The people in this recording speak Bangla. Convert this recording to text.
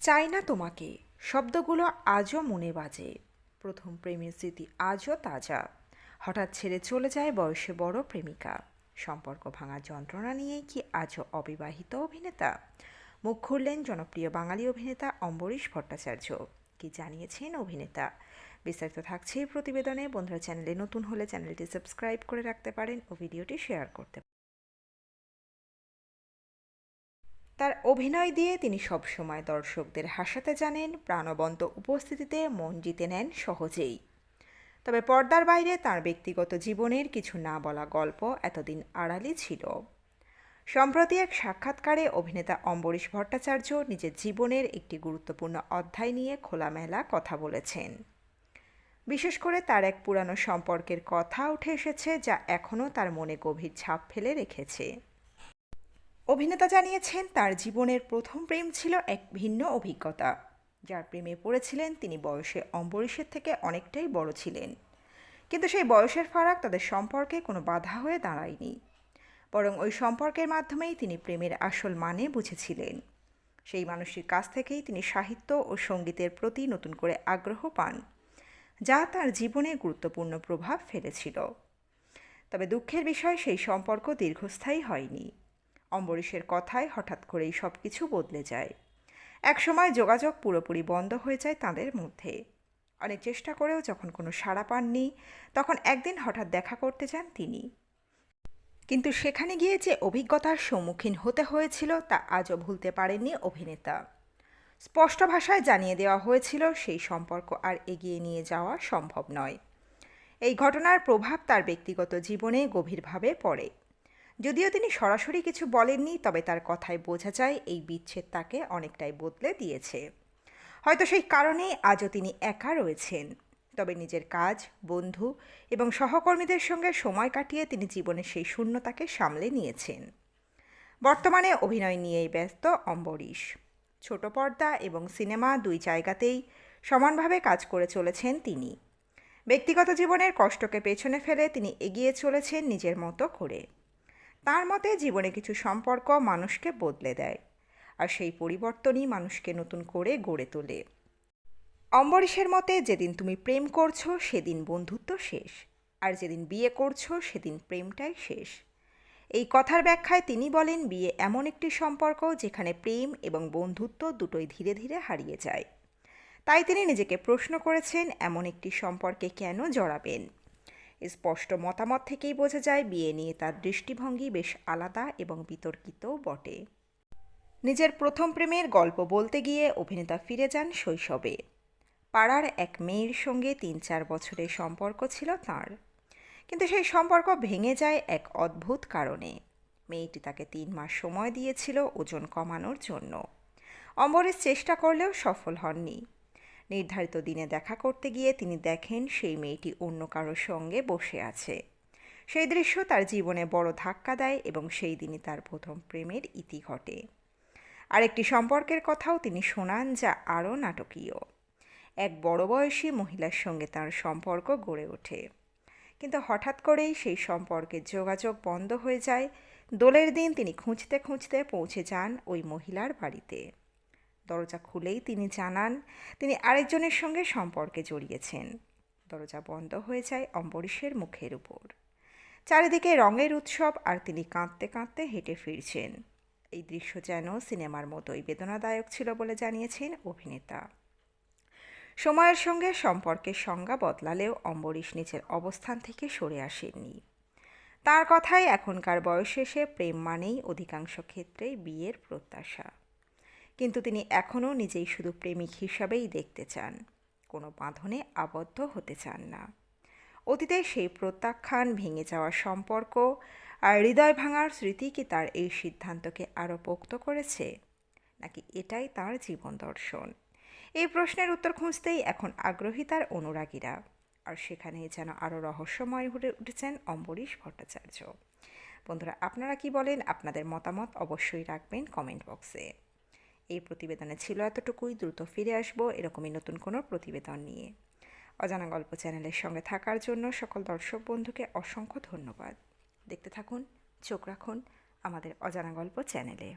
চাই না তোমাকে শব্দগুলো আজও মনে বাজে। প্রথম প্রেমের স্মৃতি আজও তাজা। হঠাৎ ছেড়ে চলে যায় বয়সে বড় প্রেমিকা। সম্পর্ক ভাঙার যন্ত্রণা নিয়েই কি আজও অবিবাহিত অভিনেতা? মুখ খুললেন জনপ্রিয় বাঙালি অভিনেতা অম্বরীশ ভট্টাচার্য। কি জানিয়েছেন অভিনেতা? বিস্তারিত থাকছে এই প্রতিবেদনে। বন্ধুরা, চ্যানেলে নতুন হলে চ্যানেলটি সাবস্ক্রাইব করে রাখতে পারেন ও ভিডিওটি শেয়ার করতে পারেন। তার অভিনয় দিয়ে তিনি সবসময় দর্শকদের হাসাতে জানেন, প্রাণবন্ত উপস্থিতিতে মন জিতে নেন সহজেই। তবে পর্দার বাইরে তার ব্যক্তিগত জীবনের কিছু না বলা গল্প এতদিন আড়ালই ছিল। সম্প্রতি এক সাক্ষাৎকারে অভিনেতা অম্বরীশ ভট্টাচার্য নিজের জীবনের একটি গুরুত্বপূর্ণ অধ্যায় নিয়ে খোলামেলা কথা বলেছেন। বিশেষ করে তার এক পুরানো সম্পর্কের কথা উঠে এসেছে, যা এখনও তার মনে গভীর ছাপ ফেলে রেখেছে। অভিনেতা জানিয়েছেন, তার জীবনের প্রথম প্রেম ছিল এক ভিন্ন অভিজ্ঞতা। যার প্রেমে পড়েছিলেন তিনি বয়সে অম্বরীশের থেকে অনেকটাই বড় ছিলেন। কিন্তু সেই বয়সের ফারাক তাদের সম্পর্কে কোনো বাধা হয়ে দাঁড়ায়নি। বরং ওই সম্পর্কের মাধ্যমেই তিনি প্রেমের আসল মানে বুঝেছিলেন। সেই মানুষটির কাছ থেকেই তিনি সাহিত্য ও সঙ্গীতের প্রতি নতুন করে আগ্রহ পান, যা তার জীবনে গুরুত্বপূর্ণ প্রভাব ফেলেছিল। তবে দুঃখের বিষয়, সেই সম্পর্ক দীর্ঘস্থায়ী হয়নি। অম্বরীশের কথায় হঠাৎ করেই সব কিছু বদলে যায়। একসময় যোগাযোগ পুরোপুরি বন্ধ হয়ে যায় তাঁদের মধ্যে। অনেক চেষ্টা করেও যখন কোনো সাড়া পাননি, তখন একদিন হঠাৎ দেখা করতে যান তিনি। কিন্তু সেখানে গিয়ে যে অভিজ্ঞতার সম্মুখীন হতে হয়েছিল তা আজও ভুলতে পারেননি অভিনেতা। স্পষ্ট ভাষায় জানিয়ে দেওয়া হয়েছিল, সেই সম্পর্ক আর এগিয়ে নিয়ে যাওয়া সম্ভব নয়। এই ঘটনার প্রভাব তার ব্যক্তিগত জীবনে গভীরভাবে পড়ে। যদিও তিনি সরাসরি কিছু বলেননি, তবে তার কথায় বোঝা যায় এই বিচ্ছেদ তাকে অনেকটাই বদলে দিয়েছে। হয়তো সেই কারণেই আজও তিনি একা রয়েছেন। তবে নিজের কাজ, বন্ধু এবং সহকর্মীদের সঙ্গে সময় কাটিয়ে তিনি জীবনের সেই শূন্যতাকে সামলে নিয়েছেন। বর্তমানে অভিনয় নিয়েই ব্যস্ত অম্বরীশ। ছোট পর্দা এবং সিনেমা দুই জায়গাতেই সমানভাবে কাজ করে চলেছেন তিনি। ব্যক্তিগত জীবনের কষ্টকে পেছনে ফেলে তিনি এগিয়ে চলেছেন নিজের মতো করে। তার মতে, জীবনে কিছু সম্পর্ক মানুষকে বদলে দেয়, আর সেই পরিবর্তনই মানুষকে নতুন করে গড়ে তোলে। অম্বরীশের মতে, যেদিন তুমি প্রেম করছো সেদিন বন্ধুত্ব শেষ, আর যেদিন বিয়ে করছো সেদিন প্রেমটাই শেষ। এই কথার ব্যাখ্যায় তিনি বলেন, বিয়ে এমন একটি সম্পর্ক যেখানে প্রেম এবং বন্ধুত্ব দুটোই ধীরে ধীরে হারিয়ে যায়। তাই তিনি নিজেকে প্রশ্ন করেছেন, এমন একটি সম্পর্কে কেন জড়াবেন। স্পষ্ট মতামত থেকেই বোঝা যায়, বিয়ে নিয়ে তার দৃষ্টিভঙ্গি বেশ আলাদা এবং বিতর্কিতও বটে। নিজের প্রথম প্রেমের গল্প বলতে গিয়ে অভিনেতা ফিরে যান শৈশবে। পাড়ার এক মেয়ের সঙ্গে ৩-৪ বছরের সম্পর্ক ছিল তাঁর। কিন্তু সেই সম্পর্ক ভেঙে যায় এক অদ্ভুত কারণে। মেয়েটি তাকে ৩ মাস সময় দিয়েছিল ওজন কমানোর জন্য। অম্বরীশ চেষ্টা করলেও সফল হননি। নির্ধারিত দিনে দেখা করতে গিয়ে তিনি দেখেন সেই মেয়েটি অন্য কারোর সঙ্গে বসে আছে। সেই দৃশ্য তার জীবনে বড় ধাক্কা দেয় এবং সেই দিনই তার প্রথম প্রেমের ইতি ঘটে। আরেকটি সম্পর্কের কথাও তিনি শোনান, যা আরও নাটকীয়। এক বড় বয়সী মহিলার সঙ্গে তার সম্পর্ক গড়ে ওঠে, কিন্তু হঠাৎ করেই সেই সম্পর্কের যোগাযোগ বন্ধ হয়ে যায়। দোলের দিন তিনি খুঁজতে খুঁজতে পৌঁছে যান ওই মহিলার বাড়িতে। দরজা খুলেই তিনি জানান, তিনি আরেকজনের সঙ্গে সম্পর্কে জড়িয়েছেন। দরজা বন্ধ হয়ে যায় অম্বরীশের মুখের উপর। চারিদিকে রঙের উৎসব, আর তিনি কাঁদতে কাঁদতে হেঁটে ফিরছেন। এই দৃশ্য যেন সিনেমার মতোই বেদনাদায়ক ছিল বলে জানিয়েছেন অভিনেতা। সময়ের সঙ্গে সম্পর্কের সংজ্ঞা বদলালেও অম্বরীশ নিজের অবস্থান থেকে সরে আসেননি। তার কথায়, এখনকার বয়সে এসে প্রেম মানেই অধিকাংশ ক্ষেত্রেই বিয়ের প্রত্যাশা। কিন্তু তিনি এখনও নিজেই শুধু প্রেমিক হিসাবেই দেখতে চান, কোনো বাঁধনে আবদ্ধ হতে চান না। অতীতে সেই প্রত্যাখ্যান, ভেঙে যাওয়া সম্পর্ক আর হৃদয় ভাঙার স্মৃতি কি তার এই সিদ্ধান্তকে আরও পোক্ত করেছে, নাকি এটাই তার জীবন দর্শন? এই প্রশ্নের উত্তর খুঁজতেই এখন আগ্রহী তার অনুরাগীরা। আর সেখানেই যেন আরও রহস্যময় হয়ে উঠেছেন অম্বরীশ ভট্টাচার্য। বন্ধুরা, আপনারা কি বলেন? আপনাদের মতামত অবশ্যই রাখবেন কমেন্ট বক্সে। এই প্রতিবেদনে ছিল এতটুকুই। দ্রুত ফিরে আসব এরকমই নতুন কোনো প্রতিবেদন নিয়ে। অজানা গল্প চ্যানেলের সঙ্গে থাকার জন্য সকল দর্শক বন্ধুকে অসংখ্য ধন্যবাদ। দেখতে থাকুন, চোখ রাখুন আমাদের অজানা গল্প চ্যানেলে।